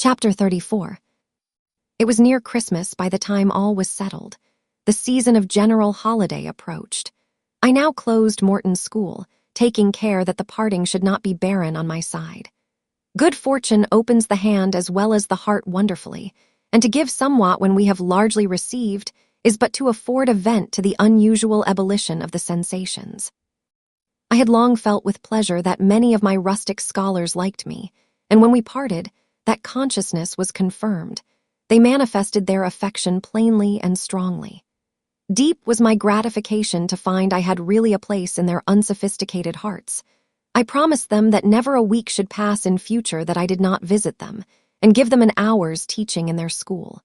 Chapter 34. It was near Christmas by the time all was settled. The season of general holiday approached. I now closed Morton's school, taking care that the parting should not be barren on my side. Good fortune opens the hand as well as the heart wonderfully, and to give somewhat when we have largely received is but to afford a vent to the unusual ebullition of the sensations. I had long felt with pleasure that many of my rustic scholars liked me, and when we parted, that consciousness was confirmed. They manifested their affection plainly and strongly. Deep was my gratification to find I had really a place in their unsophisticated hearts. I promised them that never a week should pass in future that I did not visit them and give them an hour's teaching in their school.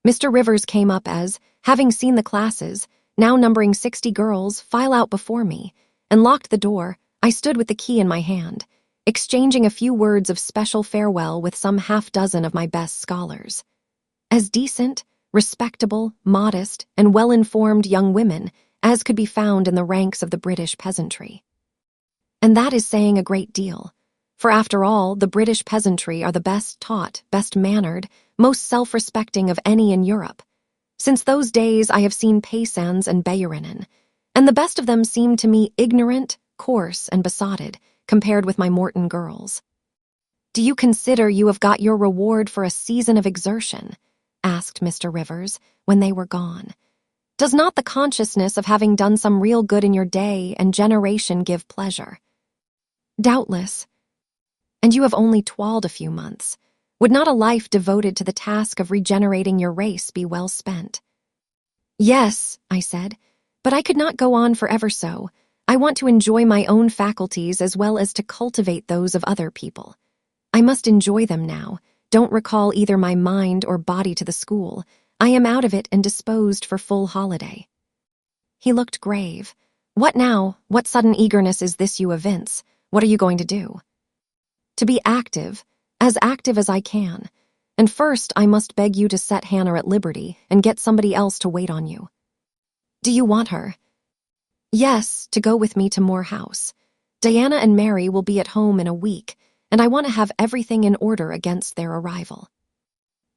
Mr. Rivers came up as, having seen the classes, now numbering 60 girls, file out before me, and locked the door. I stood with the key in my hand, exchanging a few words of special farewell with some half-dozen of my best scholars. As decent, respectable, modest, and well-informed young women as could be found in the ranks of the British peasantry. And that is saying a great deal, for after all, the British peasantry are the best taught, best mannered, most self-respecting of any in Europe. Since those days I have seen paysans and bäuerinnen, and the best of them seemed to me ignorant, coarse, and besotted, compared with my Morton girls. "Do you consider you have got your reward for a season of exertion?" asked Mr. Rivers, when they were gone. "Does not the consciousness of having done some real good in your day and generation give pleasure?" "Doubtless. And you have only toiled a few months. Would not a life devoted to the task of regenerating your race be well spent?" "Yes," I said, "but I could not go on forever so. I want to enjoy my own faculties as well as to cultivate those of other people. I must enjoy them now. Don't recall either my mind or body to the school. I am out of it and disposed for full holiday." He looked grave. "What now? What sudden eagerness is this you evince? What are you going to do?" "To be active as I can. And first I must beg you to set Hannah at liberty and get somebody else to wait on you." "Do you want her?" "Yes, to go with me to Moor House. Diana and Mary will be at home in a week, and I want to have everything in order against their arrival."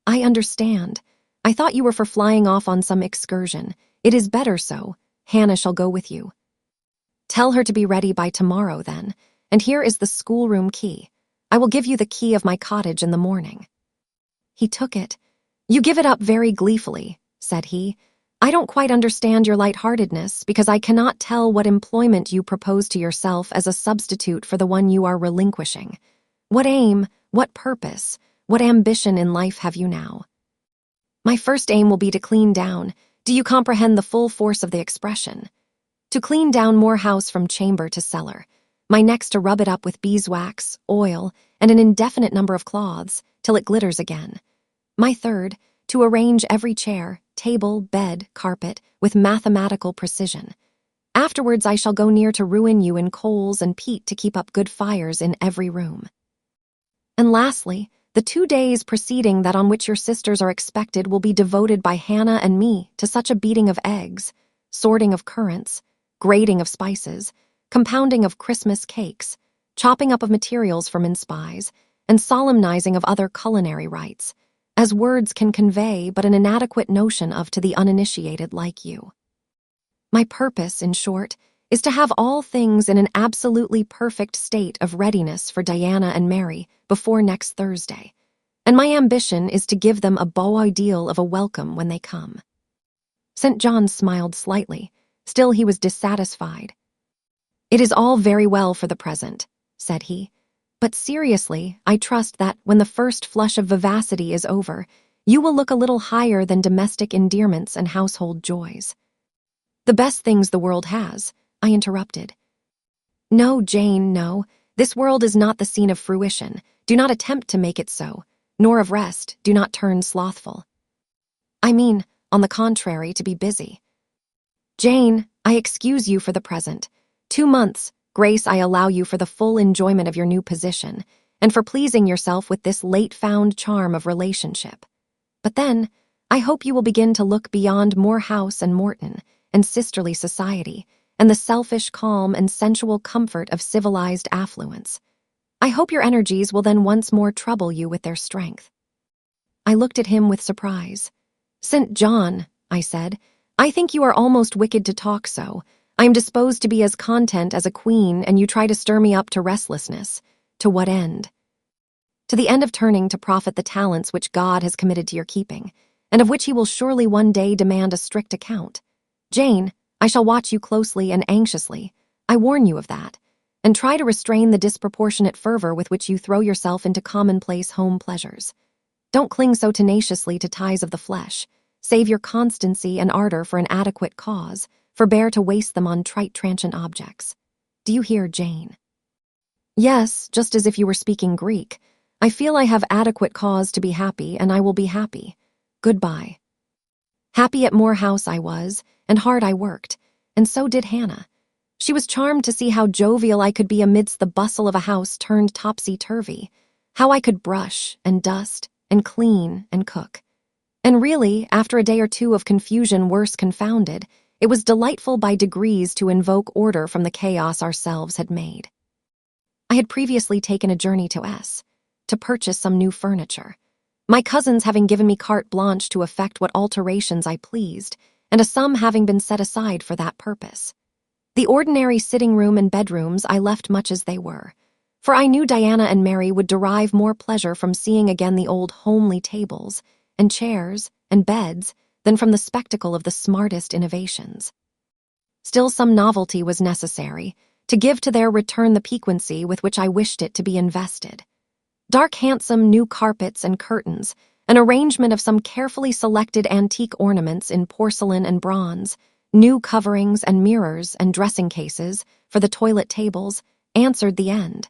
"I understand. I thought you were for flying off on some excursion. It is better so. Hannah shall go with you." "Tell her to be ready by tomorrow, then, and here is the schoolroom key. I will give you the key of my cottage in the morning." He took it. "You give it up very gleefully," said he. "I don't quite understand your lightheartedness because I cannot tell what employment you propose to yourself as a substitute for the one you are relinquishing. What aim, what purpose, what ambition in life have you now?" "My first aim will be to clean down. Do you comprehend the full force of the expression? To clean down Moor House from chamber to cellar. My next to rub it up with beeswax, oil, and an indefinite number of cloths, till it glitters again. My third, to arrange every chair, table, bed, carpet, with mathematical precision. Afterwards I shall go near to ruin you in coals and peat to keep up good fires in every room. And lastly, the 2 days preceding that on which your sisters are expected will be devoted by Hannah and me to such a beating of eggs, sorting of currants, grating of spices, compounding of Christmas cakes, chopping up of materials for mince pies, and solemnizing of other culinary rites, as words can convey but an inadequate notion of to the uninitiated like you. My purpose, in short, is to have all things in an absolutely perfect state of readiness for Diana and Mary before next Thursday, and my ambition is to give them a beau ideal of a welcome when they come." St. John smiled slightly. Still he was dissatisfied. "It is all very well for the present," said he. "But seriously, I trust that, when the first flush of vivacity is over, you will look a little higher than domestic endearments and household joys." "The best things the world has," I interrupted. "No, Jane, no. This world is not the scene of fruition. Do not attempt to make it so. Nor of rest. Do not turn slothful. I mean, on the contrary, to be busy. Jane, I excuse you for the present. 2 months, grace I allow you for the full enjoyment of your new position, and for pleasing yourself with this late-found charm of relationship. But then, I hope you will begin to look beyond Moor House and Morton, and sisterly society, and the selfish calm and sensual comfort of civilized affluence. I hope your energies will then once more trouble you with their strength." I looked at him with surprise. "St. John," I said, "I think you are almost wicked to talk so. I am disposed to be as content as a queen, and you try to stir me up to restlessness. To what end?" "To the end of turning to profit the talents which God has committed to your keeping, and of which he will surely one day demand a strict account. Jane, I shall watch you closely and anxiously. I warn you of that. And try to restrain the disproportionate fervor with which you throw yourself into commonplace home pleasures. Don't cling so tenaciously to ties of the flesh. Save your constancy and ardor for an adequate cause. Forbear to waste them on trite, transient objects. Do you hear, Jane?" "Yes, just as if you were speaking Greek. I feel I have adequate cause to be happy, and I will be happy. Goodbye." Happy at Moor House I was, and hard I worked, and so did Hannah. She was charmed to see how jovial I could be amidst the bustle of a house turned topsy-turvy, how I could brush and dust and clean and cook. And really, after a day or two of confusion worse confounded, it was delightful by degrees to invoke order from the chaos ourselves had made. I had previously taken a journey to S. to purchase some new furniture, my cousins having given me carte blanche to effect what alterations I pleased, and a sum having been set aside for that purpose. The ordinary sitting room and bedrooms I left much as they were, for I knew Diana and Mary would derive more pleasure from seeing again the old homely tables and chairs and beds than from the spectacle of the smartest innovations. Still, some novelty was necessary to give to their return the piquancy with which I wished it to be invested. Dark, handsome new carpets and curtains, an arrangement of some carefully selected antique ornaments in porcelain and bronze, new coverings and mirrors and dressing cases for the toilet tables answered the end.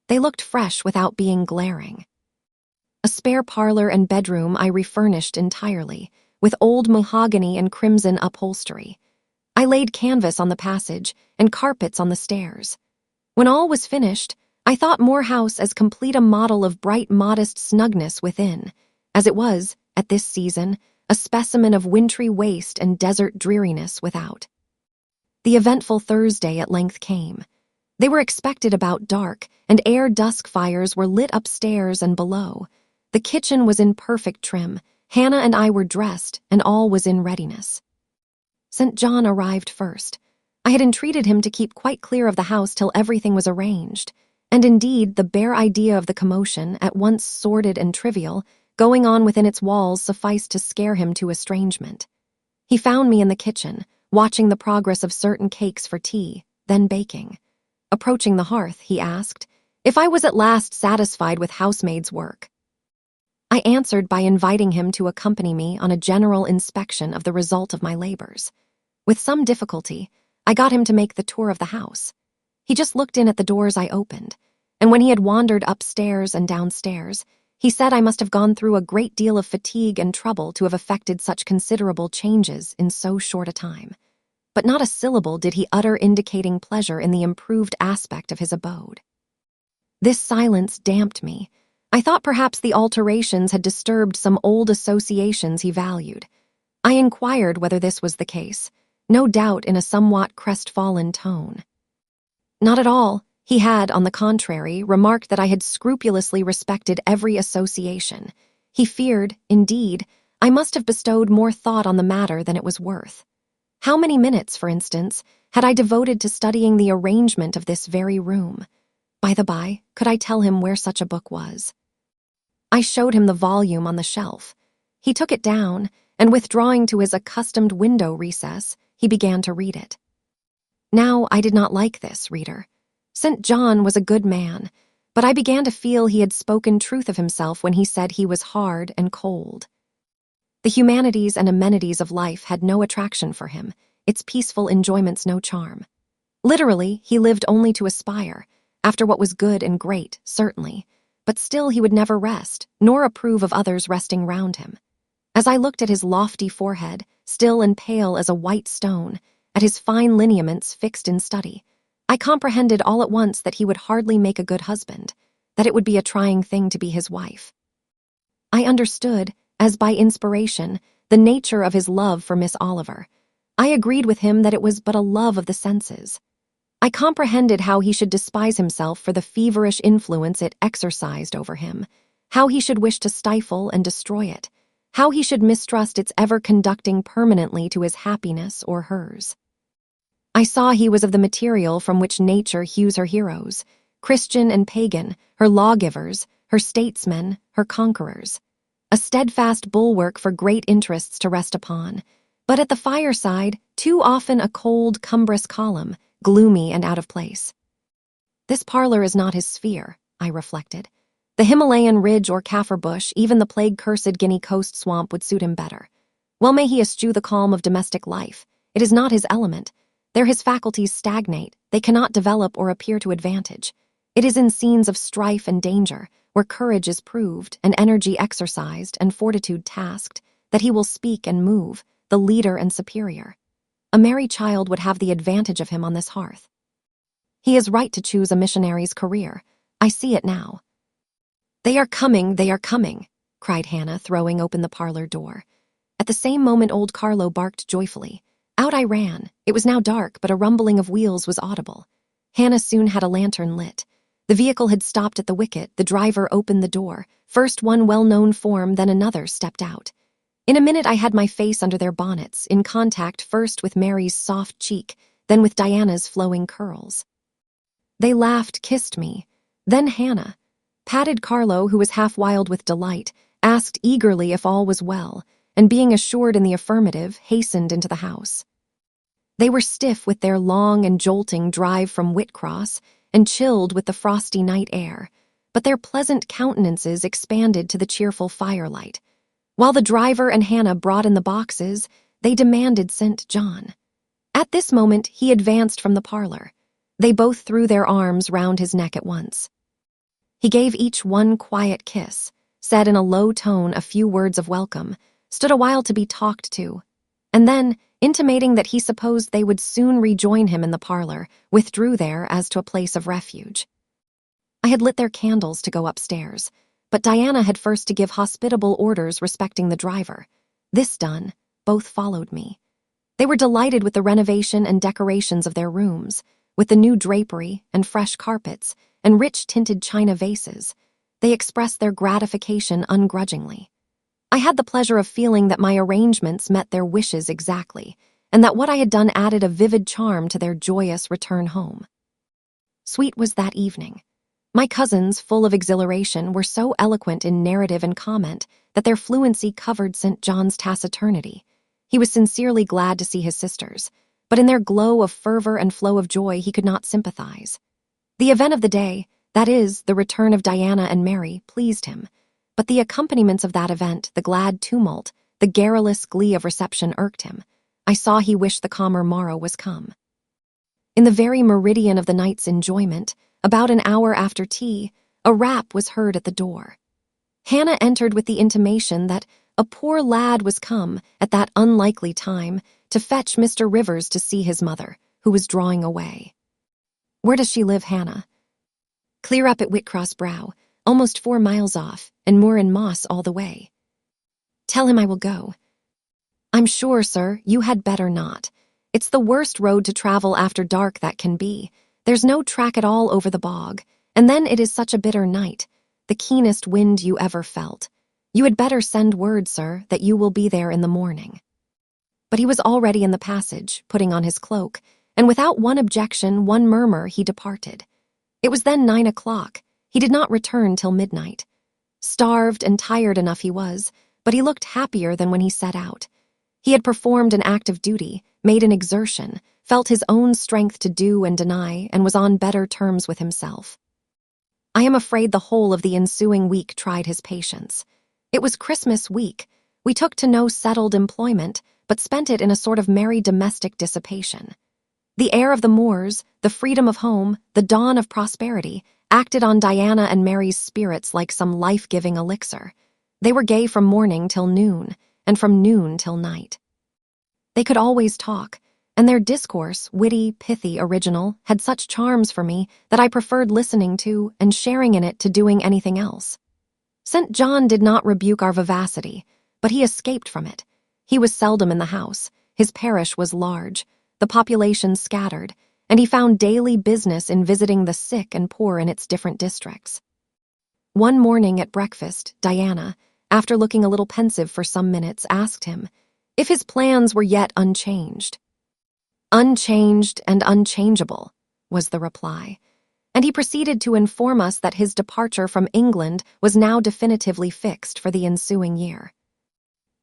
They looked fresh without being glaring. A spare parlor and bedroom I refurnished entirely, with old mahogany and crimson upholstery. I laid canvas on the passage and carpets on the stairs. When all was finished, I thought Moor House as complete a model of bright, modest snugness within, as it was, at this season, a specimen of wintry waste and desert dreariness without. The eventful Thursday at length came. They were expected about dark, and Eyre dusk fires were lit upstairs and below. The kitchen was in perfect trim, Hannah and I were dressed, and all was in readiness. St. John arrived first. I had entreated him to keep quite clear of the house till everything was arranged, and indeed the bare idea of the commotion, at once sordid and trivial, going on within its walls sufficed to scare him to estrangement. He found me in the kitchen, watching the progress of certain cakes for tea, then baking. Approaching the hearth, he asked if I was at last satisfied with housemaid's work. I answered by inviting him to accompany me on a general inspection of the result of my labors. With some difficulty, I got him to make the tour of the house. He just looked in at the doors I opened, and when he had wandered upstairs and downstairs, he said I must have gone through a great deal of fatigue and trouble to have effected such considerable changes in so short a time. But not a syllable did he utter indicating pleasure in the improved aspect of his abode. This silence damped me. I thought perhaps the alterations had disturbed some old associations he valued. I inquired whether this was the case, no doubt in a somewhat crestfallen tone. Not at all. He had, on the contrary, remarked that I had scrupulously respected every association. He feared, indeed, I must have bestowed more thought on the matter than it was worth. How many minutes, for instance, had I devoted to studying the arrangement of this very room? By the by, could I tell him where such a book was? I showed him the volume on the shelf. He took it down, and withdrawing to his accustomed window recess, he began to read it. Now, I did not like this, reader. St. John was a good man, but I began to feel he had spoken truth of himself when he said he was hard and cold. The humanities and amenities of life had no attraction for him, its peaceful enjoyments no charm. Literally, he lived only to aspire, after what was good and great, certainly, but still he would never rest, nor approve of others resting round him. As I looked at his lofty forehead, still and pale as a white stone, at his fine lineaments fixed in study, I comprehended all at once that he would hardly make a good husband, that it would be a trying thing to be his wife. I understood, as by inspiration, the nature of his love for Miss Oliver. I agreed with him that it was but a love of the senses. I comprehended how he should despise himself for the feverish influence it exercised over him, how he should wish to stifle and destroy it, how he should mistrust its ever conducting permanently to his happiness or hers. I saw he was of the material from which nature hews her heroes, Christian and pagan, her lawgivers, her statesmen, her conquerors. A steadfast bulwark for great interests to rest upon, but at the fireside, too often a cold, cumbrous column, gloomy and out of place. This parlor is not his sphere, I reflected. The Himalayan ridge or kaffir bush, even the plague-cursed Guinea coast swamp would suit him better. Well may he eschew the calm of domestic life. It is not his element. There his faculties stagnate, they cannot develop or appear to advantage. It is in scenes of strife and danger, where courage is proved, and energy exercised, and fortitude tasked, that he will speak and move, the leader and superior. A merry child would have the advantage of him on this hearth. He is right to choose a missionary's career. I see it now. They are coming, cried Hannah, throwing open the parlor door. At the same moment old Carlo barked joyfully. Out I ran. It was now dark, but a rumbling of wheels was audible. Hannah soon had a lantern lit. The vehicle had stopped at the wicket, the driver opened the door. First one well-known form, then another stepped out. In a minute I had my face under their bonnets, in contact first with Mary's soft cheek, then with Diana's flowing curls. They laughed, kissed me. Then Hannah patted Carlo, who was half wild with delight, asked eagerly if all was well, and being assured in the affirmative, hastened into the house. They were stiff with their long and jolting drive from Whitcross, and chilled with the frosty night air, but their pleasant countenances expanded to the cheerful firelight. While the driver and Hannah brought in the boxes, they demanded St. John. At this moment he advanced from the parlor. They both threw their arms round his neck at once. He gave each one quiet kiss, said in a low tone a few words of welcome, stood a while to be talked to, and then, intimating that he supposed they would soon rejoin him in the parlor, withdrew there as to a place of refuge. I had lit their candles to go upstairs, but Diana had first to give hospitable orders respecting the driver. This done, both followed me. They were delighted with the renovation and decorations of their rooms, with the new drapery and fresh carpets and rich tinted china vases. They expressed their gratification ungrudgingly. I had the pleasure of feeling that my arrangements met their wishes exactly, and that what I had done added a vivid charm to their joyous return home. Sweet was that evening. My cousins, full of exhilaration, were so eloquent in narrative and comment that their fluency covered St. John's taciturnity. He was sincerely glad to see his sisters, but in their glow of fervor and flow of joy he could not sympathize. The event of the day, that is, the return of Diana and Mary, pleased him, but the accompaniments of that event, the glad tumult, the garrulous glee of reception irked him. I saw he wished the calmer morrow was come. In the very meridian of the night's enjoyment, about an hour after tea, a rap was heard at the door. Hannah entered with the intimation that a poor lad was come, at that unlikely time, to fetch Mr. Rivers to see his mother, who was drawing away. Where does she live, Hannah? Clear up at Whitcross Brow, almost 4 miles off, and moor and moss all the way. Tell him I will go. I'm sure, sir, you had better not. It's the worst road to travel after dark that can be. There's no track at all over the bog, and then it is such a bitter night, the keenest wind you ever felt. You had better send word, sir, that you will be there in the morning. But he was already in the passage, putting on his cloak, and without one objection, one murmur, he departed. It was then 9 o'clock. He did not return till midnight. Starved and tired enough he was, but he looked happier than when he set out. He had performed an act of duty, made an exertion, felt his own strength to do and deny, and was on better terms with himself. I am afraid the whole of the ensuing week tried his patience. It was Christmas week. We took to no settled employment, but spent it in a sort of merry domestic dissipation. The air of the moors, the freedom of home, the dawn of prosperity, acted on Diana and Mary's spirits like some life-giving elixir. They were gay from morning till noon, and from noon till night. They could always talk, and their discourse, witty, pithy, original, had such charms for me that I preferred listening to and sharing in it to doing anything else. St. John did not rebuke our vivacity, but he escaped from it. He was seldom in the house, his parish was large, the population scattered, and he found daily business in visiting the sick and poor in its different districts. One morning at breakfast, Diana, after looking a little pensive for some minutes, asked him if his plans were yet unchanged. "Unchanged and unchangeable," was the reply, and he proceeded to inform us that his departure from England was now definitively fixed for the ensuing year.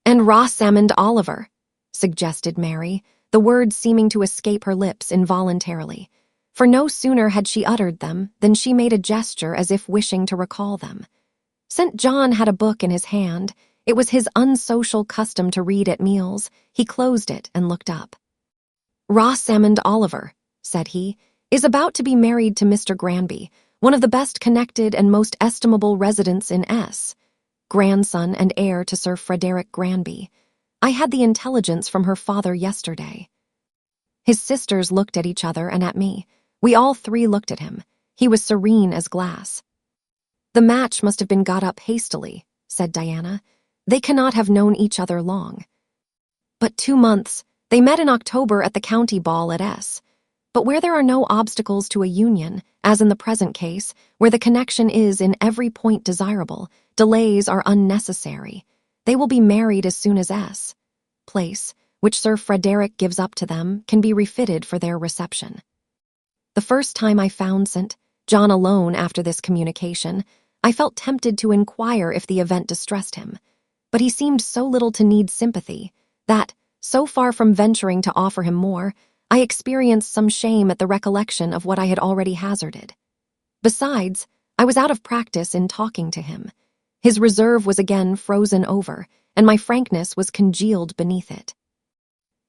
"And Rosamond Oliver," suggested Mary, the words seeming to escape her lips involuntarily, for no sooner had she uttered them than she made a gesture as if wishing to recall them. St. John had a book in his hand. It was his unsocial custom to read at meals. He closed it and looked up. "Rosamond Oliver," said he, "is about to be married to Mr. Granby, one of the best connected and most estimable residents in S, grandson and heir to Sir Frederick Granby. I had the intelligence from her father yesterday." His sisters looked at each other and at me. We all three looked at him. He was serene as glass. "The match must have been got up hastily," said Diana. "They cannot have known each other long." "But 2 months. They met in October at the county ball at S. But where there are no obstacles to a union, as in the present case, where the connection is in every point desirable, delays are unnecessary. They will be married as soon as S. place, which Sir Frederick gives up to them, can be refitted for their reception." The first time I found St. John alone after this communication, I felt tempted to inquire if the event distressed him, but he seemed so little to need sympathy that, so far from venturing to offer him more, I experienced some shame at the recollection of what I had already hazarded. Besides, I was out of practice in talking to him. His reserve was again frozen over, and my frankness was congealed beneath it.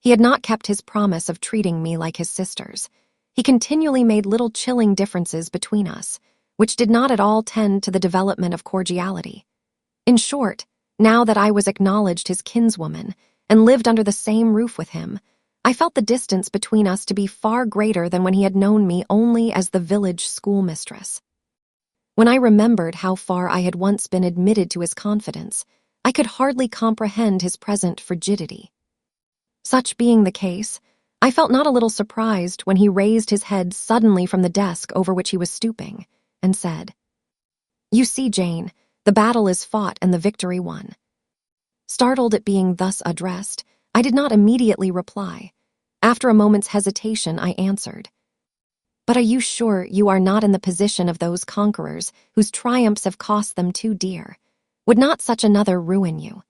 He had not kept his promise of treating me like his sisters. He continually made little chilling differences between us, which did not at all tend to the development of cordiality. In short, now that I was acknowledged his kinswoman and lived under the same roof with him, I felt the distance between us to be far greater than when he had known me only as the village schoolmistress. When I remembered how far I had once been admitted to his confidence, I could hardly comprehend his present frigidity. Such being the case, I felt not a little surprised when he raised his head suddenly from the desk over which he was stooping, and said, "You see, Jane, the battle is fought and the victory won." Startled at being thus addressed, I did not immediately reply. After a moment's hesitation, I answered, "But are you sure you are not in the position of those conquerors whose triumphs have cost them too dear? Would not such another ruin you?"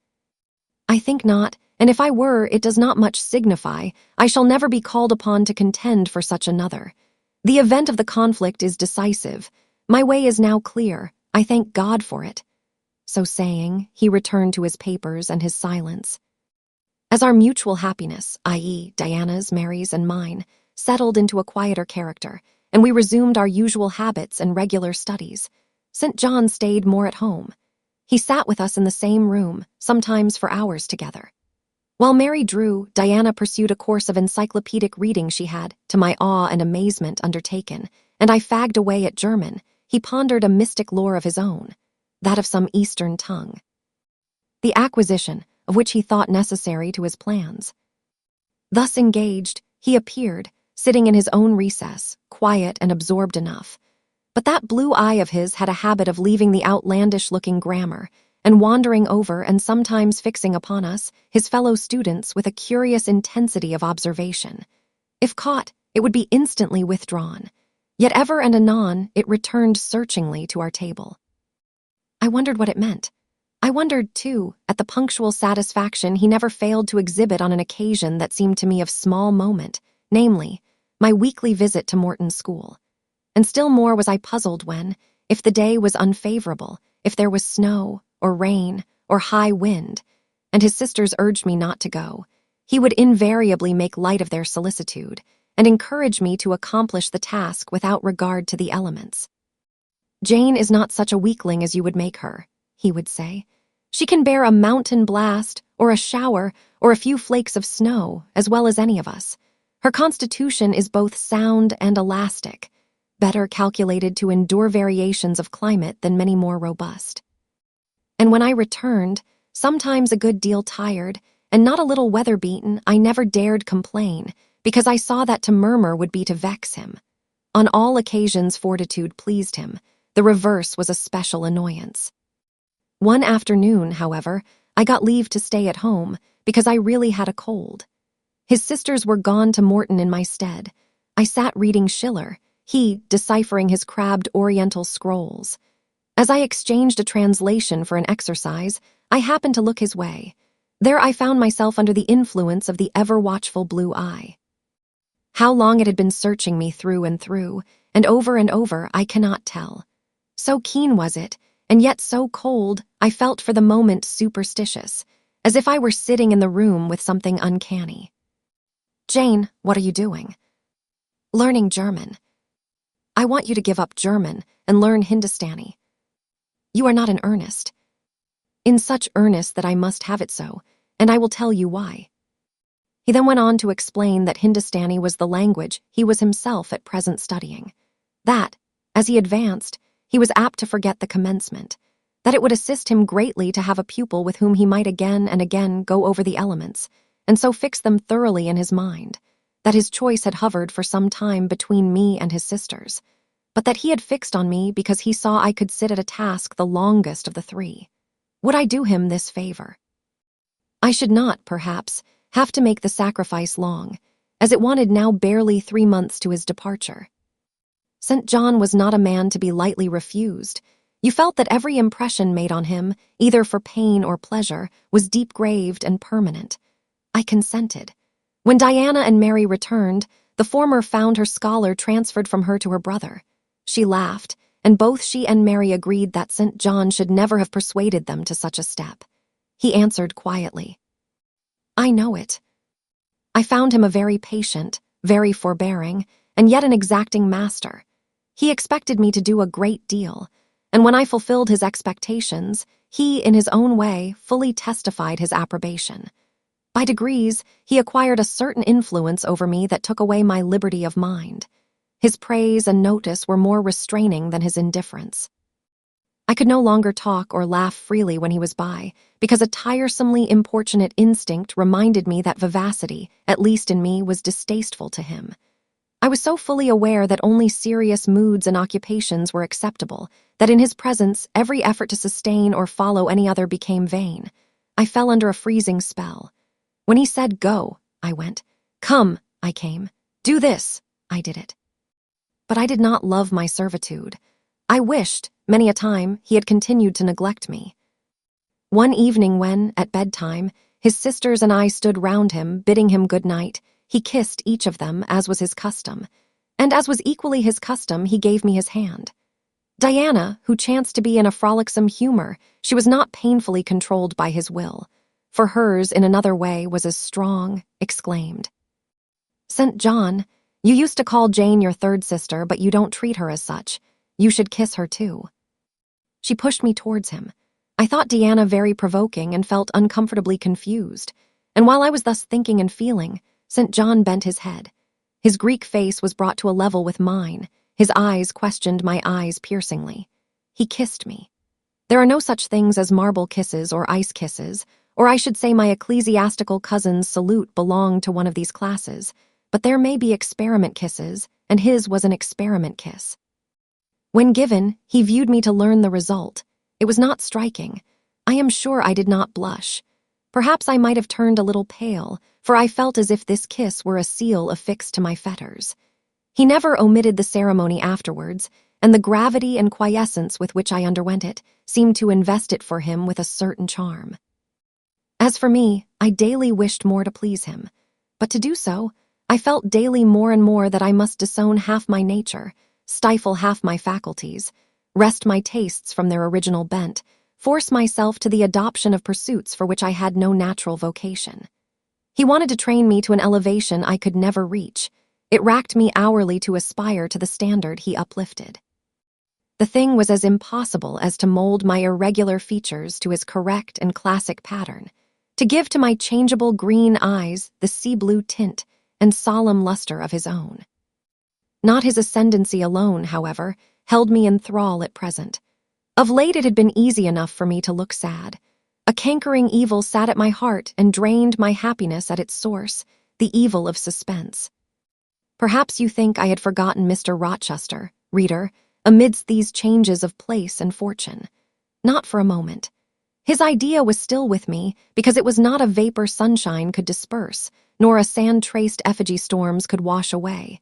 "I think not, and if I were, it does not much signify. I shall never be called upon to contend for such another. The event of the conflict is decisive. My way is now clear. I thank God for it." So saying, he returned to his papers and his silence. As our mutual happiness, i.e., Diana's, Mary's, and mine, settled into a quieter character, and we resumed our usual habits and regular studies, St. John stayed more at home. He sat with us in the same room, sometimes for hours together. While Mary drew, Diana pursued a course of encyclopedic reading she had, to my awe and amazement, undertaken, and I fagged away at German. He pondered a mystic lore of his own, that of some Eastern tongue, the acquisition of which he thought necessary to his plans. Thus engaged, he appeared, sitting in his own recess, quiet and absorbed enough. But that blue eye of his had a habit of leaving the outlandish-looking grammar and wandering over and sometimes fixing upon us, his fellow students, with a curious intensity of observation. If caught, it would be instantly withdrawn. Yet ever and anon it returned searchingly to our table. I wondered what it meant. I wondered, too, at the punctual satisfaction he never failed to exhibit on an occasion that seemed to me of small moment, namely, my weekly visit to Morton School. And still more was I puzzled when, if the day was unfavorable, if there was snow, or rain, or high wind, and his sisters urged me not to go, he would invariably make light of their solicitude and encourage me to accomplish the task without regard to the elements. "Jane is not such a weakling as you would make her," he would say. "She can bear a mountain blast, or a shower, or a few flakes of snow, as well as any of us. Her constitution is both sound and elastic, better calculated to endure variations of climate than many more robust." And when I returned, sometimes a good deal tired, and not a little weather-beaten, I never dared complain, because I saw that to murmur would be to vex him. On all occasions fortitude pleased him. The reverse was a special annoyance. One afternoon, however, I got leave to stay at home because I really had a cold. His sisters were gone to Morton in my stead. I sat reading Schiller, he deciphering his crabbed oriental scrolls. As I exchanged a translation for an exercise, I happened to look his way. There I found myself under the influence of the ever-watchful blue eye. How long it had been searching me through, and over, I cannot tell. So keen was it, and yet so cold, I felt for the moment superstitious, as if I were sitting in the room with something uncanny. "Jane, what are you doing?" "Learning German." "I want you to give up German and learn Hindustani." "You are not in earnest." "In such earnest that I must have it so, and I will tell you why." He then went on to explain that Hindustani was the language he was himself at present studying. That, as he advanced, he was apt to forget the commencement, that it would assist him greatly to have a pupil with whom he might again and again go over the elements, and so fix them thoroughly in his mind, that his choice had hovered for some time between me and his sisters, but that he had fixed on me because he saw I could sit at a task the longest of the three. Would I do him this favor? I should not, perhaps, have to make the sacrifice long, as it wanted now barely 3 months to his departure. St. John was not a man to be lightly refused. You felt that every impression made on him, either for pain or pleasure, was deep-graved and permanent. I consented. When Diana and Mary returned, the former found her scholar transferred from her to her brother. She laughed, and both she and Mary agreed that St. John should never have persuaded them to such a step. He answered quietly, "I know it." I found him a very patient, very forbearing, and yet an exacting master. He expected me to do a great deal, and when I fulfilled his expectations, he, in his own way, fully testified his approbation. By degrees, he acquired a certain influence over me that took away my liberty of mind. His praise and notice were more restraining than his indifference. I could no longer talk or laugh freely when he was by, because a tiresomely importunate instinct reminded me that vivacity, at least in me, was distasteful to him. I was so fully aware that only serious moods and occupations were acceptable, that in his presence every effort to sustain or follow any other became vain. I fell under a freezing spell. When he said go, I went. Come, I came. Do this, I did it. But I did not love my servitude. I wished, many a time, he had continued to neglect me. One evening when, at bedtime, his sisters and I stood round him, bidding him good night, he kissed each of them, as was his custom, and as was equally his custom, he gave me his hand. Diana, who chanced to be in a frolicsome humor, she was not painfully controlled by his will, for hers, in another way, was as strong, exclaimed, "St. John, you used to call Jane your third sister, but you don't treat her as such. You should kiss her too." She pushed me towards him. I thought Diana very provoking and felt uncomfortably confused, and while I was thus thinking and feeling, St. John bent his head. His Greek face was brought to a level with mine. His eyes questioned my eyes piercingly. He kissed me. There are no such things as marble kisses or ice kisses, or I should say my ecclesiastical cousin's salute belonged to one of these classes, but there may be experiment kisses, and his was an experiment kiss. When given, he viewed me to learn the result. It was not striking. I am sure I did not blush. Perhaps I might have turned a little pale, for I felt as if this kiss were a seal affixed to my fetters. He never omitted the ceremony afterwards, and the gravity and quiescence with which I underwent it seemed to invest it for him with a certain charm. As for me, I daily wished more to please him, but to do so, I felt daily more and more that I must disown half my nature, stifle half my faculties, wrest my tastes from their original bent, force myself to the adoption of pursuits for which I had no natural vocation. He wanted to train me to an elevation I could never reach. It racked me hourly to aspire to the standard he uplifted. The thing was as impossible as to mold my irregular features to his correct and classic pattern, to give to my changeable green eyes the sea-blue tint and solemn luster of his own. Not his ascendancy alone, however, held me in thrall at present. Of late it had been easy enough for me to look sad. A cankering evil sat at my heart and drained my happiness at its source, the evil of suspense. Perhaps you think I had forgotten Mr. Rochester, reader, amidst these changes of place and fortune. Not for a moment. His idea was still with me because it was not a vapor sunshine could disperse, nor a sand-traced effigy storms could wash away.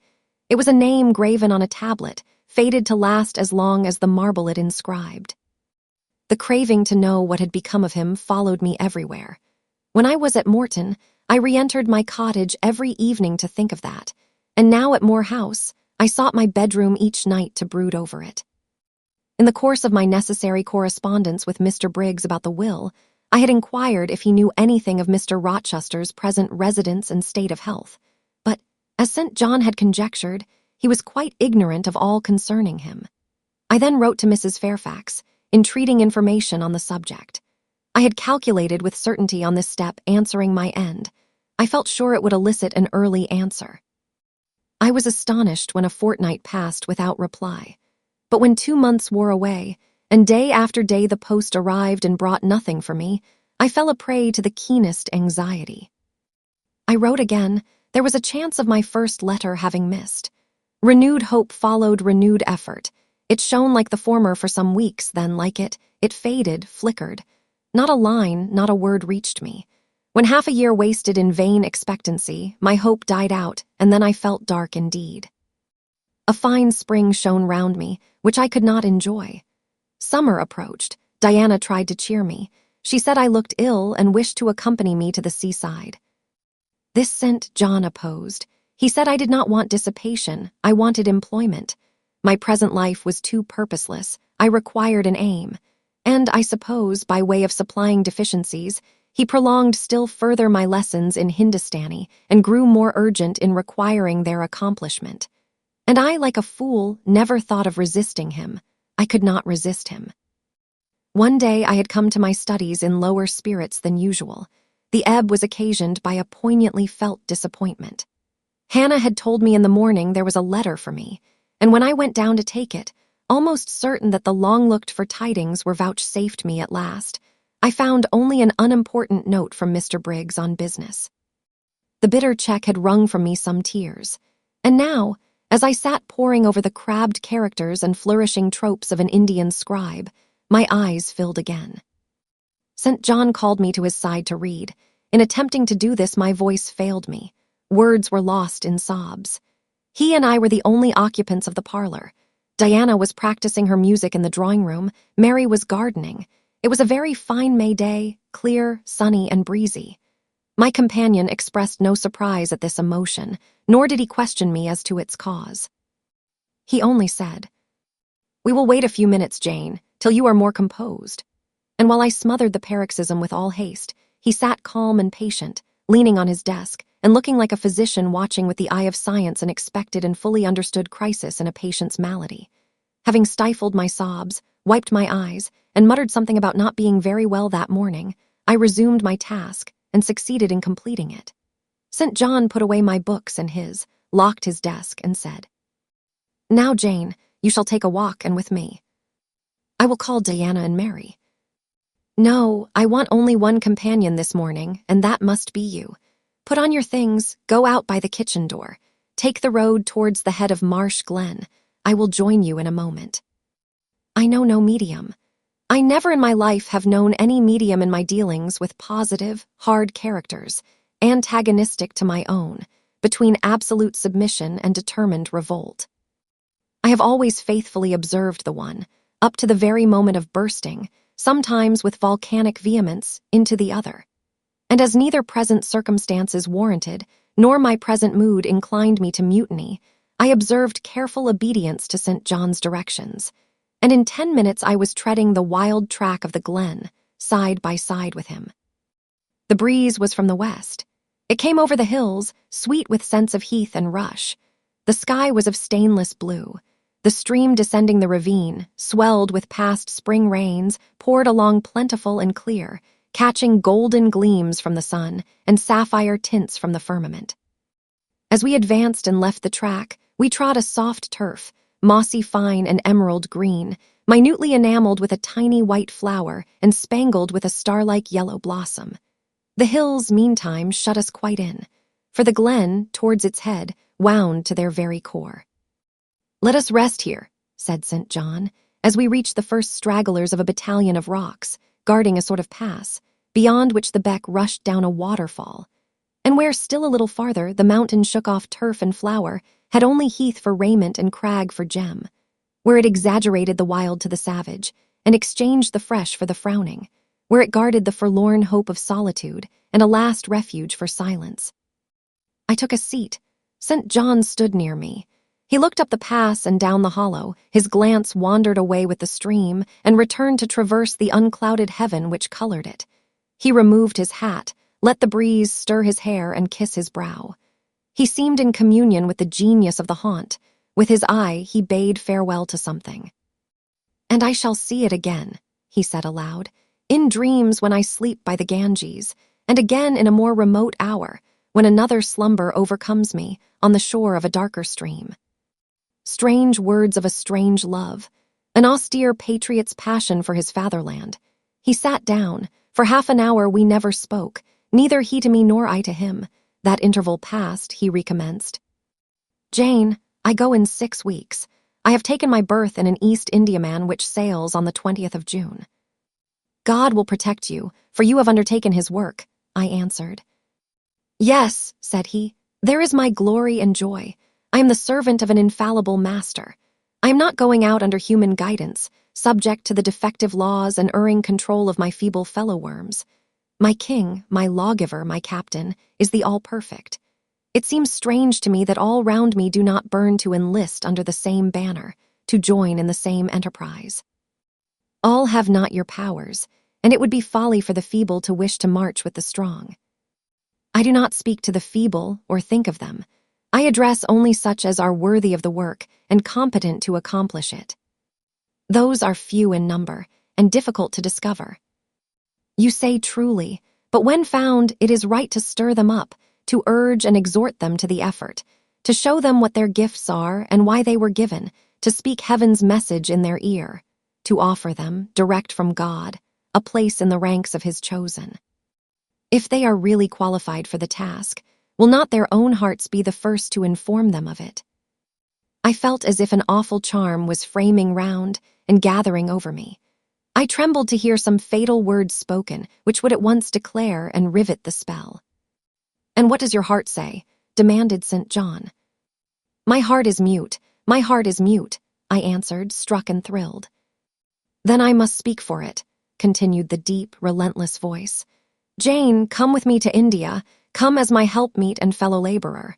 It was a name graven on a tablet, fated to last as long as the marble it inscribed. The craving to know what had become of him followed me everywhere. When I was at Morton, I re-entered my cottage every evening to think of that, and now at Moor House, I sought my bedroom each night to brood over it. In the course of my necessary correspondence with Mr. Briggs about the will, I had inquired if he knew anything of Mr. Rochester's present residence and state of health, but, as St. John had conjectured, he was quite ignorant of all concerning him. I then wrote to Mrs. Fairfax, entreating information on the subject. I had calculated with certainty on this step answering my end. I felt sure it would elicit an early answer. I was astonished when a fortnight passed without reply. But when 2 months wore away, and day after day the post arrived and brought nothing for me, I fell a prey to the keenest anxiety. I wrote again. There was a chance of my first letter having missed. Renewed hope followed renewed effort. It shone like the former for some weeks, then, like it faded, flickered. Not a line, not a word reached me. When half a year wasted in vain expectancy, my hope died out, and then I felt dark indeed. A fine spring shone round me, which I could not enjoy. Summer approached. Diana tried to cheer me. She said I looked ill and wished to accompany me to the seaside. This St. John opposed. He said I did not want dissipation, I wanted employment. My present life was too purposeless, I required an aim. And, I suppose, by way of supplying deficiencies, he prolonged still further my lessons in Hindustani and grew more urgent in requiring their accomplishment. And I, like a fool, never thought of resisting him. I could not resist him. One day I had come to my studies in lower spirits than usual. The ebb was occasioned by a poignantly felt disappointment. Hannah had told me in the morning there was a letter for me, and when I went down to take it, almost certain that the long-looked-for tidings were vouchsafed me at last, I found only an unimportant note from Mr. Briggs on business. The bitter check had wrung from me some tears, and now, as I sat poring over the crabbed characters and flourishing tropes of an Indian scribe, my eyes filled again. St. John called me to his side to read. In attempting to do this, my voice failed me. Words were lost in sobs. He and I were the only occupants of the parlor. Diana was practicing her music in the drawing-room. Mary was gardening. It was a very fine May day, clear, sunny, and breezy. My companion expressed no surprise at this emotion, nor did he question me as to its cause. He only said, "We will wait a few minutes, Jane, till you are more composed." And while I smothered the paroxysm with all haste, he sat calm and patient, leaning on his desk, and looking like a physician watching with the eye of science an expected and fully understood crisis in a patient's malady. Having stifled my sobs, wiped my eyes, and muttered something about not being very well that morning, I resumed my task and succeeded in completing it. St. John put away my books and his, locked his desk, and said, "Now, Jane, you shall take a walk and with me. I will call Diana and Mary." "No, I want only one companion this morning, and that must be you. Put on your things, go out by the kitchen door. Take the road towards the head of Marsh Glen. I will join you in a moment." I know no medium. I never in my life have known any medium in my dealings with positive, hard characters, antagonistic to my own, between absolute submission and determined revolt. I have always faithfully observed the one, up to the very moment of bursting, sometimes with volcanic vehemence, into the other. And as neither present circumstances warranted, nor my present mood inclined me to mutiny, I observed careful obedience to St. John's directions, and in 10 minutes I was treading the wild track of the glen, side by side with him. The breeze was from the west. It came over the hills, sweet with scents of heath and rush. The sky was of stainless blue. The stream descending the ravine, swelled with past spring rains, poured along plentiful and clear, catching golden gleams from the sun and sapphire tints from the firmament. As we advanced and left the track, we trod a soft turf, mossy fine and emerald green, minutely enameled with a tiny white flower and spangled with a star-like yellow blossom. The hills, meantime, shut us quite in. for the glen, towards its head, wound to their very core. "Let us rest here," said St. John, as we reached the first stragglers of a battalion of rocks, guarding a sort of pass, beyond which the beck rushed down a waterfall, and where still a little farther the mountain shook off turf and flower, had only heath for raiment and crag for gem, where it exaggerated the wild to the savage, and exchanged the fresh for the frowning, where it guarded the forlorn hope of solitude and a last refuge for silence. I took a seat. St. John stood near me. He looked up the pass and down the hollow, his glance wandered away with the stream and returned to traverse the unclouded heaven which colored it. He removed his hat, let the breeze stir his hair and kiss his brow. He seemed in communion with the genius of the haunt. With his eye he bade farewell to something. "And I shall see it again," he said aloud, "in dreams when I sleep by the Ganges, and again in a more remote hour, when another slumber overcomes me on the shore of a darker stream." Strange words of a strange love, an austere patriot's passion for his fatherland. He sat down. For half an hour we never spoke, neither he to me nor I to him. That interval past, he recommenced. "Jane, I go in 6 weeks. I have taken my berth in an East Indiaman which sails on the 20th of June. God will protect you, for you have undertaken his work," I answered. "Yes," said he, "there is my glory and joy. I am the servant of an infallible master. I am not going out under human guidance, subject to the defective laws and erring control of my feeble fellow-worms. My king, my lawgiver, my captain, is the all-perfect. It seems strange to me that all round me do not burn to enlist under the same banner, to join in the same enterprise. All have not your powers, and it would be folly for the feeble to wish to march with the strong. I do not speak to the feeble or think of them. I address only such as are worthy of the work and competent to accomplish it. Those are few in number and difficult to discover. You say truly, but when found, it is right to stir them up, to urge and exhort them to the effort, to show them what their gifts are and why they were given, to speak heaven's message in their ear, to offer them, direct from God, a place in the ranks of his chosen. If they are really qualified for the task, will not their own hearts be the first to inform them of it? I felt as if an awful charm was framing round and gathering over me. I trembled to hear some fatal words spoken, which would at once declare and rivet the spell. "And what does your heart say?" demanded St. John. My heart is mute, I answered, struck and thrilled. "Then I must speak for it," continued the deep, relentless voice. "Jane, come with me to India, come as my helpmeet and fellow-laborer."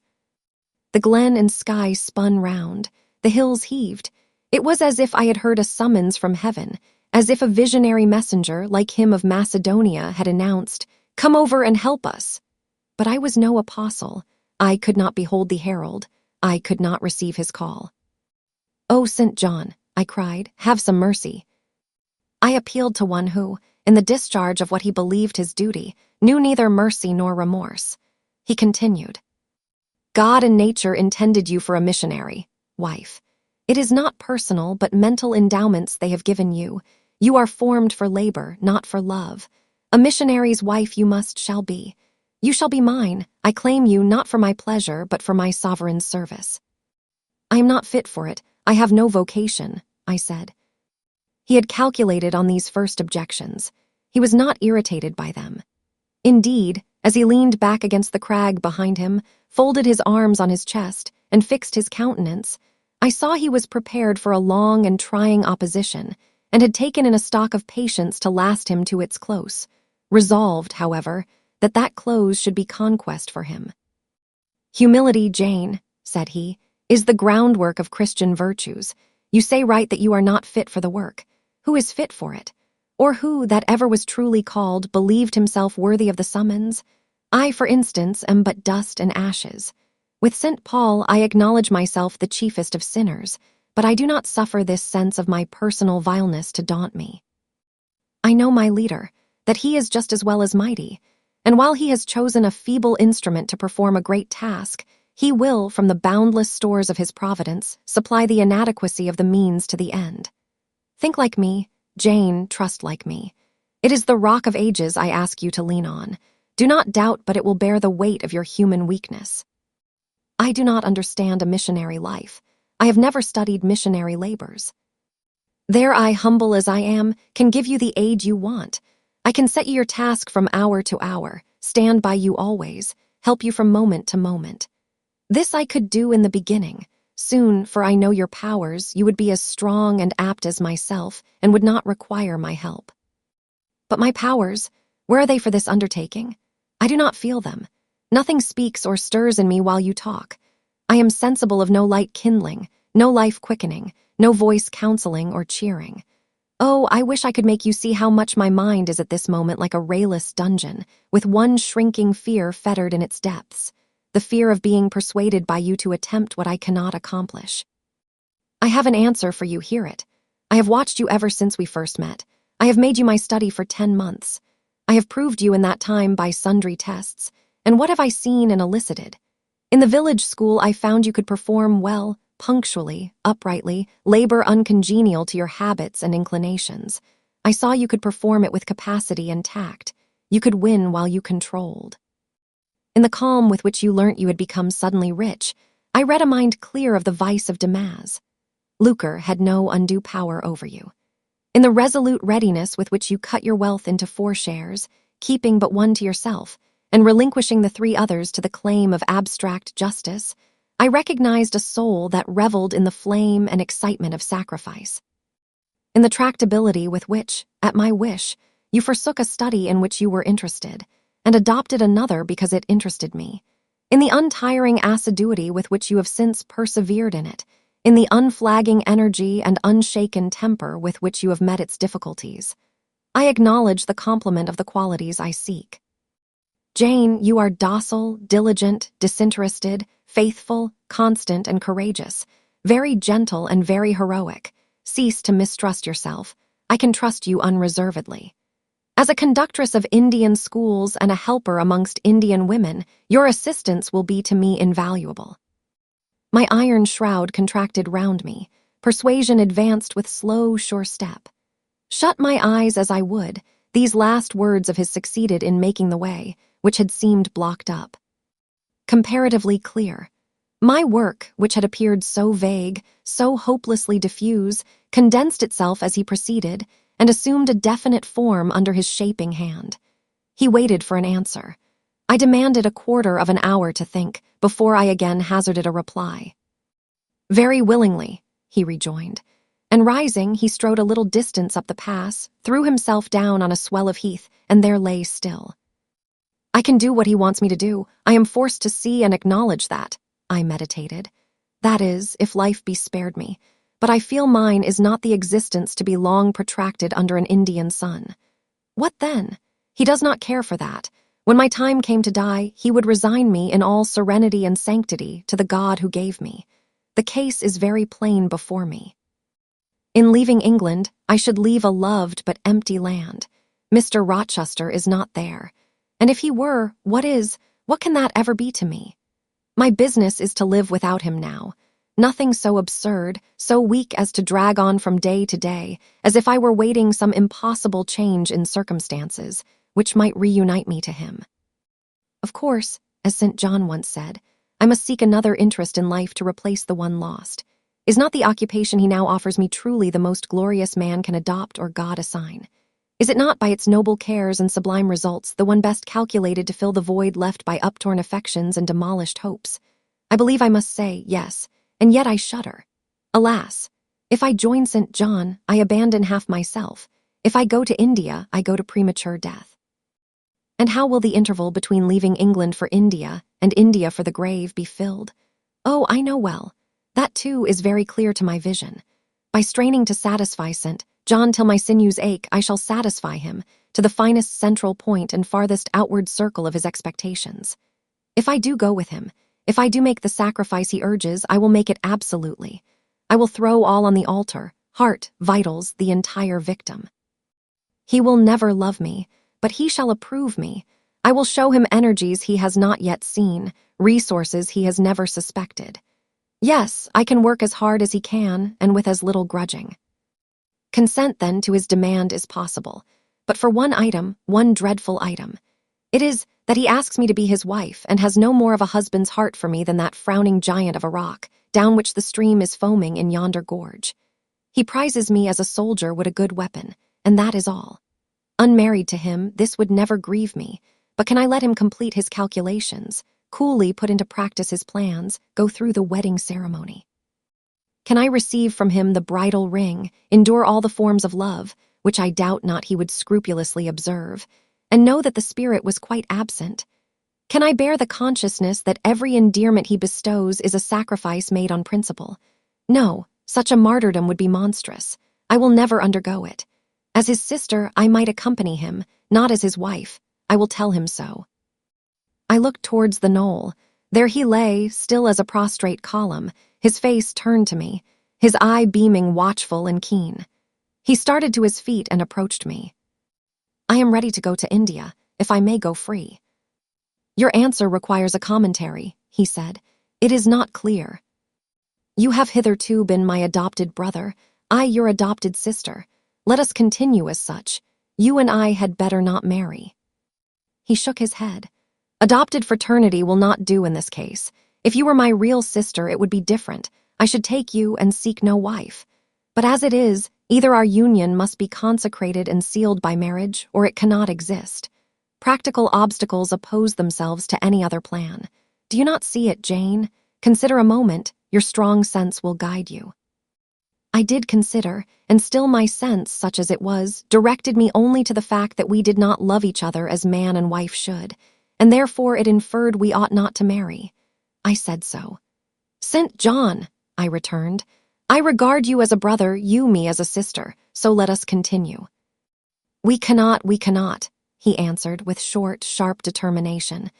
The glen and sky spun round, the hills heaved. It was as if I had heard a summons from heaven, as if a visionary messenger, like him of Macedonia, had announced, "Come over and help us." But I was no apostle. I could not behold the herald. I could not receive his call. "Oh, St. John," I cried, "have some mercy." I appealed to one who, in the discharge of what he believed his duty, knew neither mercy nor remorse. He continued, "God and nature intended you for a missionary, wife. It is not personal, but mental endowments they have given you. You are formed for labor, not for love. A missionary's wife you shall be. You shall be mine. I claim you not for my pleasure, but for my sovereign's service." "I am not fit for it. I have no vocation," I said. He had calculated on these first objections. He was not irritated by them. Indeed, as he leaned back against the crag behind him, folded his arms on his chest, and fixed his countenance, I saw he was prepared for a long and trying opposition, and had taken in a stock of patience to last him to its close, resolved, however, that close should be conquest for him. "Humility, Jane," said he, "is the groundwork of Christian virtues. You say right that you are not fit for the work. Who is fit for it? Or who, that ever was truly called, believed himself worthy of the summons? I, for instance, am but dust and ashes. With St. Paul, I acknowledge myself the chiefest of sinners, but I do not suffer this sense of my personal vileness to daunt me. I know my leader, that he is just as well as mighty, and while he has chosen a feeble instrument to perform a great task, he will, from the boundless stores of his providence, supply the inadequacy of the means to the end. Think like me, Jane, trust like me. It is the rock of ages I ask you to lean on. Do not doubt, but it will bear the weight of your human weakness. I do not understand a missionary life. I have never studied missionary labors. There I, humble as I am, can give you the aid you want. I can set you your task from hour to hour, stand by you always, help you from moment to moment. This I could do in the beginning. Soon, for I know your powers, you would be as strong and apt as myself, and would not require my help. But my powers, where are they for this undertaking? I do not feel them. Nothing speaks or stirs in me while you talk. I am sensible of no light kindling, no life quickening, no voice counseling or cheering. Oh, I wish I could make you see how much my mind is at this moment like a rayless dungeon, with one shrinking fear fettered in its depths, the fear of being persuaded by you to attempt what I cannot accomplish. I have an answer for you, hear it. I have watched you ever since we first met. I have made you my study for 10 months. I have proved you in that time by sundry tests, and what have I seen and elicited? In the village school I found you could perform well, punctually, uprightly, labor uncongenial to your habits and inclinations. I saw you could perform it with capacity and tact. You could win while you controlled. In the calm with which you learnt you had become suddenly rich, I read a mind clear of the vice of Damas. Lucre had no undue power over you. In the resolute readiness with which you cut your wealth into 4 shares, keeping but one to yourself, and relinquishing the 3 others to the claim of abstract justice, I recognized a soul that reveled in the flame and excitement of sacrifice. In the tractability with which, at my wish, you forsook a study in which you were interested, and adopted another because it interested me. In the untiring assiduity with which you have since persevered in it, in the unflagging energy and unshaken temper with which you have met its difficulties, I acknowledge the complement of the qualities I seek. Jane, you are docile, diligent, disinterested, faithful, constant, and courageous, very gentle and very heroic. Cease to mistrust yourself. I can trust you unreservedly. As a conductress of Indian schools and a helper amongst Indian women, your assistance will be to me invaluable. My iron shroud contracted round me. Persuasion advanced with slow, sure step. Shut my eyes as I would, these last words of his succeeded in making the way, which had seemed blocked up, comparatively clear. My work, which had appeared so vague, so hopelessly diffuse, condensed itself as he proceeded, and assumed a definite form under his shaping hand. He waited for an answer. I demanded a quarter of an hour to think, before I again hazarded a reply. Very willingly, he rejoined, and rising, he strode a little distance up the pass, threw himself down on a swell of heath, and there lay still. I can do what he wants me to do. I am forced to see and acknowledge that, I meditated. That is, if life be spared me. But I feel mine is not the existence to be long protracted under an Indian sun. What then? He does not care for that. When my time came to die, he would resign me in all serenity and sanctity to the God who gave me. The case is very plain before me. In leaving England, I should leave a loved but empty land. Mr. Rochester is not there. And if he were, what can that ever be to me? My business is to live without him now. Nothing so absurd, so weak as to drag on from day to day, as if I were waiting some impossible change in circumstances, which might reunite me to him. Of course, as St. John once said, I must seek another interest in life to replace the one lost. Is not the occupation he now offers me truly the most glorious man can adopt or God assign? Is it not by its noble cares and sublime results the one best calculated to fill the void left by uptorn affections and demolished hopes? I believe I must say yes, and yet I shudder. Alas, if I join St. John, I abandon half myself. If I go to India, I go to premature death. And how will the interval between leaving England for India and India for the grave be filled? Oh, I know well. That too is very clear to my vision. By straining to satisfy St. John till my sinews ache, I shall satisfy him to the finest central point and farthest outward circle of his expectations. If I do go with him, if I do make the sacrifice he urges, I will make it absolutely. I will throw all on the altar, heart, vitals, the entire victim. He will never love me, but he shall approve me. I will show him energies he has not yet seen, resources he has never suspected. Yes, I can work as hard as he can, and with as little grudging. Consent, then, to his demand is possible, but for one item, one dreadful item. It is that he asks me to be his wife and has no more of a husband's heart for me than that frowning giant of a rock, down which the stream is foaming in yonder gorge. He prizes me as a soldier would a good weapon, and that is all. Unmarried to him, this would never grieve me, but can I let him complete his calculations, coolly put into practice his plans, go through the wedding ceremony? Can I receive from him the bridal ring, endure all the forms of love, which I doubt not he would scrupulously observe, and know that the spirit was quite absent? Can I bear the consciousness that every endearment he bestows is a sacrifice made on principle? No, such a martyrdom would be monstrous. I will never undergo it. As his sister, I might accompany him, not as his wife. I will tell him so. I looked towards the knoll. There he lay, still as a prostrate column, his face turned to me, his eye beaming watchful and keen. He started to his feet and approached me. I am ready to go to India, if I may go free. Your answer requires a commentary, he said. It is not clear. You have hitherto been my adopted brother, I your adopted sister. Let us continue as such. You and I had better not marry. He shook his head. Adopted fraternity will not do in this case. If you were my real sister, it would be different. I should take you and seek no wife. But as it is, either our union must be consecrated and sealed by marriage, or it cannot exist. Practical obstacles oppose themselves to any other plan. Do you not see it, Jane? Consider a moment. Your strong sense will guide you. I did consider, and still my sense, such as it was, directed me only to the fact that we did not love each other as man and wife should, and therefore it inferred we ought not to marry. I said so. St. John, I returned, I regard you as a brother, you me as a sister, so let us continue. We cannot, he answered with short, sharp determination.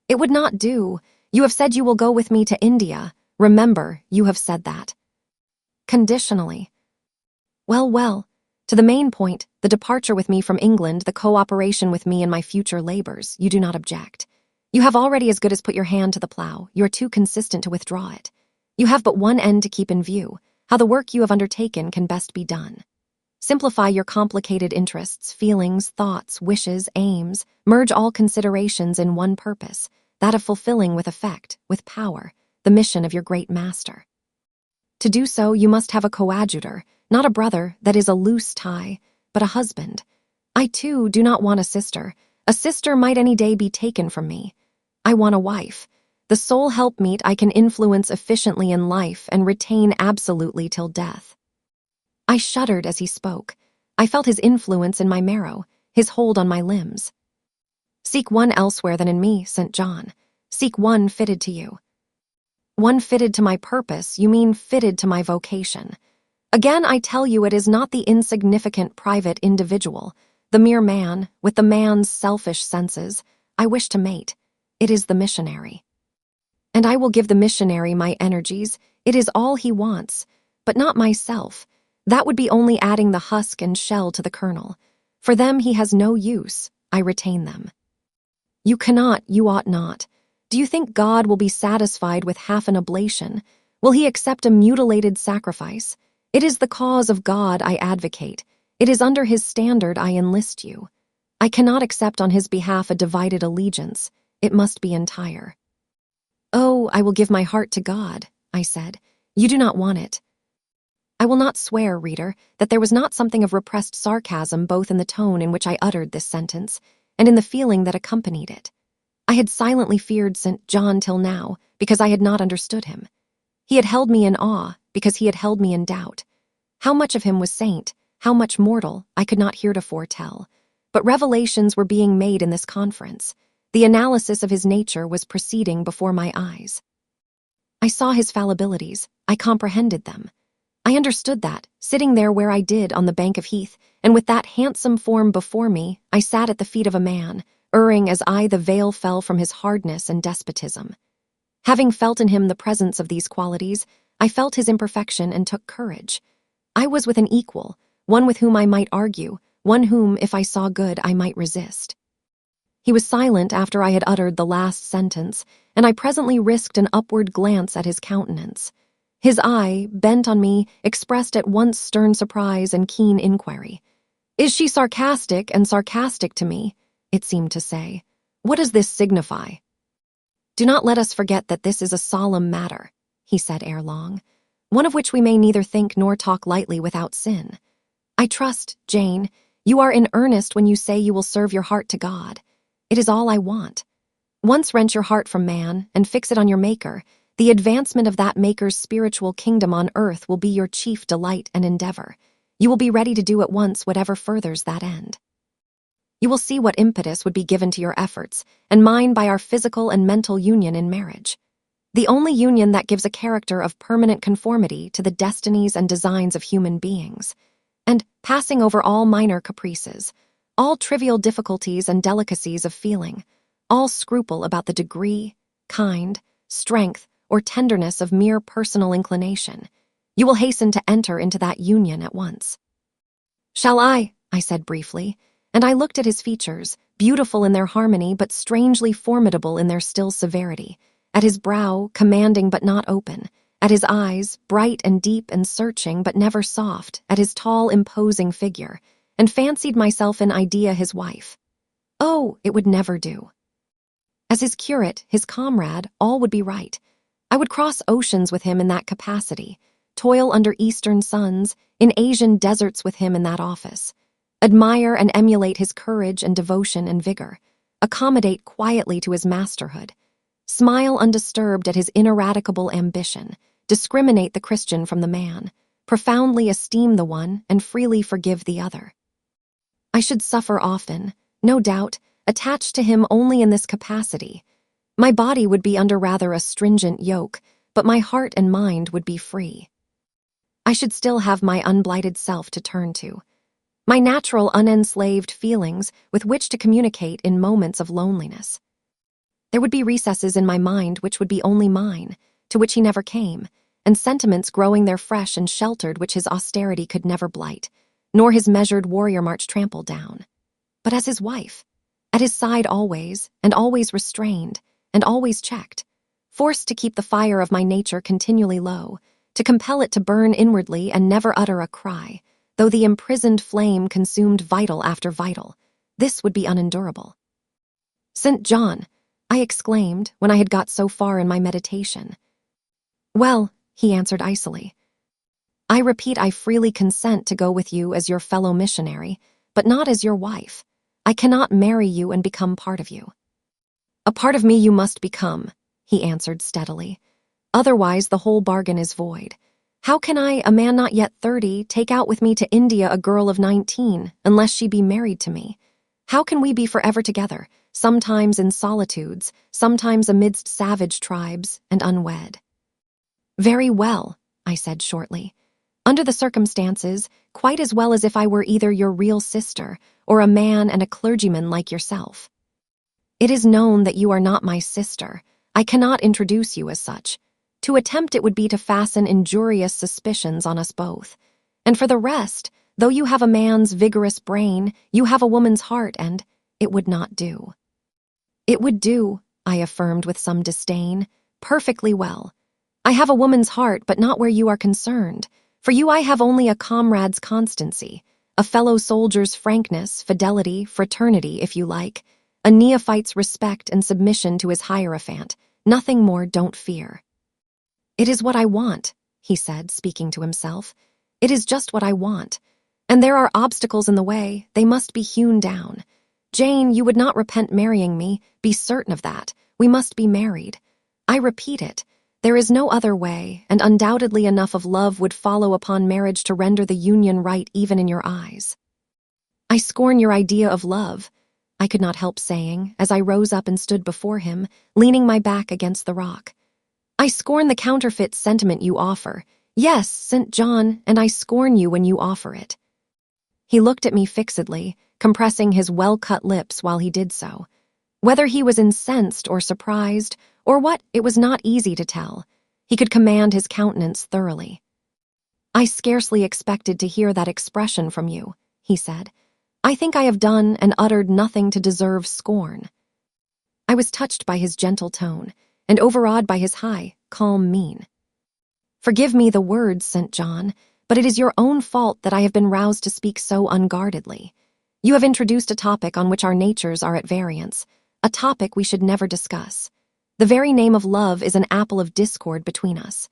It would not do. You have said you will go with me to India. Remember, you have said that. Conditionally. Well, to the main point, the departure with me from England, the cooperation with me in my future labors, you do not object. You have already as good as put your hand to the plow. You are too consistent to withdraw it. You have but one end to keep in view, how the work you have undertaken can best be done. Simplify your complicated interests, feelings, thoughts, wishes, aims, merge all considerations in one purpose, that of fulfilling with effect, with power, the mission of your great master. To do so, you must have a coadjutor, not a brother, that is a loose tie, but a husband. I, too, do not want a sister. A sister might any day be taken from me. I want a wife, the sole helpmeet I can influence efficiently in life and retain absolutely till death. I shuddered as he spoke. I felt his influence in my marrow, his hold on my limbs. Seek one elsewhere than in me, St. John. Seek one fitted to you. One fitted to my purpose, you mean fitted to my vocation. Again, I tell you, it is not the insignificant private individual, the mere man, with the man's selfish senses, I wish to mate. It is the missionary. And I will give the missionary my energies. It is all he wants, but not myself. That would be only adding the husk and shell to the kernel. For them he has no use. I retain them. You cannot, you ought not. Do you think God will be satisfied with half an oblation? Will he accept a mutilated sacrifice? It is the cause of God I advocate. It is under his standard I enlist you. I cannot accept on his behalf a divided allegiance. It must be entire. Oh, I will give my heart to God, I said. You do not want it. I will not swear, reader, that there was not something of repressed sarcasm both in the tone in which I uttered this sentence and in the feeling that accompanied it. I had silently feared St. John till now because I had not understood him. He had held me in awe because he had held me in doubt. How much of him was saint, how much mortal, I could not heretofore tell. But revelations were being made in this conference. The analysis of his nature was proceeding before my eyes. I saw his fallibilities. I comprehended them. I understood that, sitting there where I did on the bank of heath, and with that handsome form before me, I sat at the feet of a man, erring as the veil fell from his hardness and despotism. Having felt in him the presence of these qualities, I felt his imperfection and took courage. I was with an equal, one with whom I might argue, one whom, if I saw good, I might resist. He was silent after I had uttered the last sentence, and I presently risked an upward glance at his countenance. His eye, bent on me, expressed at once stern surprise and keen inquiry. Is she sarcastic and sarcastic to me? It seemed to say. What does this signify? Do not let us forget that this is a solemn matter, he said ere long, one of which we may neither think nor talk lightly without sin. I trust, Jane, you are in earnest when you say you will serve your heart to God. It is all I want. Once wrench your heart from man and fix it on your Maker. The advancement of that Maker's spiritual kingdom on earth will be your chief delight and endeavor. You will be ready to do at once whatever furthers that end. You will see what impetus would be given to your efforts, and mine by our physical and mental union in marriage. The only union that gives a character of permanent conformity to the destinies and designs of human beings. And, passing over all minor caprices, all trivial difficulties and delicacies of feeling, all scruple about the degree, kind, strength, or tenderness of mere personal inclination, you will hasten to enter into that union at once. Shall I said briefly, and I looked at his features, beautiful in their harmony but strangely formidable in their still severity, at his brow, commanding but not open, at his eyes, bright and deep and searching but never soft, at his tall, imposing figure, and fancied myself in idea his wife. Oh, it would never do. As his curate, his comrade, all would be right. I would cross oceans with him in that capacity, toil under eastern suns, in Asian deserts with him in that office, admire and emulate his courage and devotion and vigor, accommodate quietly to his masterhood, smile undisturbed at his ineradicable ambition, discriminate the Christian from the man, profoundly esteem the one and freely forgive the other. I should suffer often, no doubt, attached to him only in this capacity. My body would be under rather a stringent yoke, but my heart and mind would be free. I should still have my unblighted self to turn to, my natural unenslaved feelings with which to communicate in moments of loneliness. There would be recesses in my mind which would be only mine, to which he never came, and sentiments growing there fresh and sheltered which his austerity could never blight, nor his measured warrior march trample down. But as his wife, at his side always, and always restrained, and always checked, forced to keep the fire of my nature continually low, to compel it to burn inwardly and never utter a cry, though the imprisoned flame consumed vital after vital, this would be unendurable. St. John, I exclaimed when I had got so far in my meditation. Well, he answered icily, I repeat I freely consent to go with you as your fellow missionary, but not as your wife. I cannot marry you and become part of you. A part of me you must become, he answered steadily. Otherwise the whole bargain is void. How can I, a man not yet 30, take out with me to India a girl of 19, unless she be married to me? How can we be forever together, sometimes in solitudes, sometimes amidst savage tribes, and unwed? Very well, I said shortly. Under the circumstances, quite as well as if I were either your real sister or a man and a clergyman like yourself. It is known that you are not my sister. I cannot introduce you as such. To attempt it would be to fasten injurious suspicions on us both. And for the rest, though you have a man's vigorous brain, you have a woman's heart, and it would not do. It would do, I affirmed with some disdain, perfectly well. I have a woman's heart, but not where you are concerned. For you I have only a comrade's constancy, a fellow soldier's frankness, fidelity, fraternity, if you like, a neophyte's respect and submission to his hierophant. Nothing more, don't fear. It is what I want, he said, speaking to himself. It is just what I want. And there are obstacles in the way, they must be hewn down. Jane, you would not repent marrying me, be certain of that. We must be married. I repeat it. There is no other way, and undoubtedly enough of love would follow upon marriage to render the union right even in your eyes. I scorn your idea of love, I could not help saying, as I rose up and stood before him, leaning my back against the rock. I scorn the counterfeit sentiment you offer. Yes, St. John, and I scorn you when you offer it. He looked at me fixedly, compressing his well-cut lips while he did so. Whether he was incensed or surprised, or what, it was not easy to tell. He could command his countenance thoroughly. I scarcely expected to hear that expression from you, he said. I think I have done and uttered nothing to deserve scorn. I was touched by his gentle tone, and overawed by his high, calm mien. Forgive me the words, St. John, but it is your own fault that I have been roused to speak so unguardedly. You have introduced a topic on which our natures are at variance, a topic we should never discuss. The very name of love is an apple of discord between us.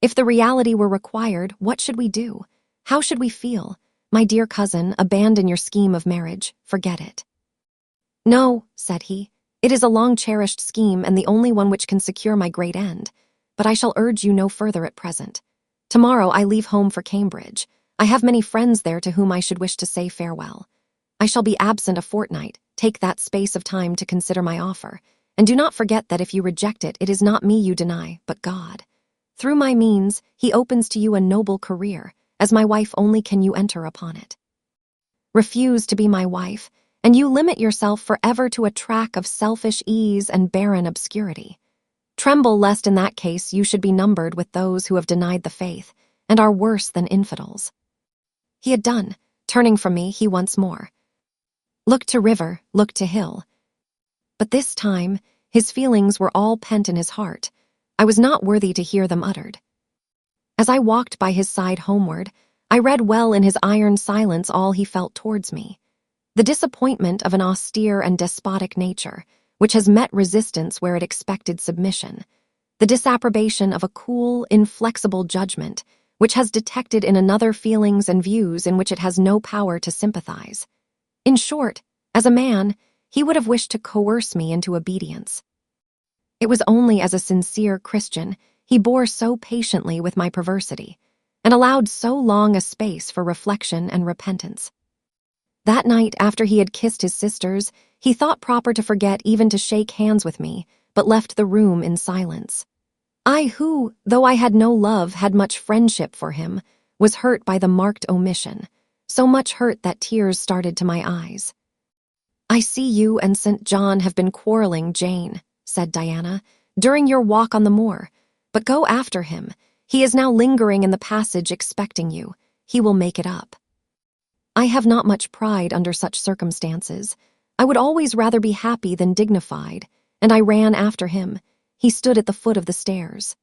If the reality were required, what should we do? How should we feel? My dear cousin, abandon your scheme of marriage. Forget it. No, said he. It is a long-cherished scheme and the only one which can secure my great end. But I shall urge you no further at present. Tomorrow I leave home for Cambridge. I have many friends there to whom I should wish to say farewell. I shall be absent a fortnight. Take that space of time to consider my offer. And do not forget that if you reject it, it is not me you deny, but God. Through my means, he opens to you a noble career. As my wife only can you enter upon it. Refuse to be my wife, and you limit yourself forever to a track of selfish ease and barren obscurity. Tremble lest in that case you should be numbered with those who have denied the faith and are worse than infidels. He had done. Turning from me, he once more. Look to river, look to hill. But this time, his feelings were all pent in his heart. I was not worthy to hear them uttered. As I walked by his side homeward, I read well in his iron silence all he felt towards me. The disappointment of an austere and despotic nature, which has met resistance where it expected submission. The disapprobation of a cool, inflexible judgment, which has detected in another feelings and views in which it has no power to sympathize. In short, as a man, he would have wished to coerce me into obedience. It was only as a sincere Christian he bore so patiently with my perversity, and allowed so long a space for reflection and repentance. That night, after he had kissed his sisters, he thought proper to forget even to shake hands with me, but left the room in silence. I who, though I had no love, had much friendship for him, was hurt by the marked omission, so much hurt that tears started to my eyes. I see you and St. John have been quarreling, Jane, said Diana, during your walk on the moor. But go after him. He is now lingering in the passage expecting you. He will make it up. I have not much pride under such circumstances. I would always rather be happy than dignified, and I ran after him. He stood at the foot of the stairs.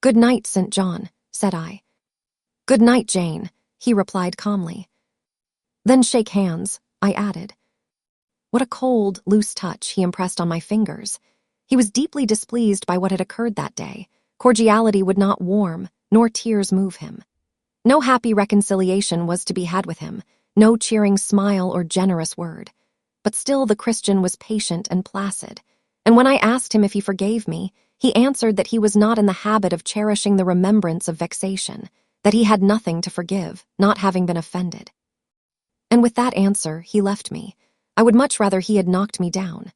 Good night, St. John, said I. Good night, Jane, he replied calmly. Then shake hands, I added. What a cold, loose touch he impressed on my fingers. He was deeply displeased by what had occurred that day. Cordiality would not warm, nor tears move him. No happy reconciliation was to be had with him, no cheering smile or generous word. But still the Christian was patient and placid, and when I asked him if he forgave me, he answered that he was not in the habit of cherishing the remembrance of vexation, that he had nothing to forgive, not having been offended. And with that answer, he left me. I would much rather he had knocked me down.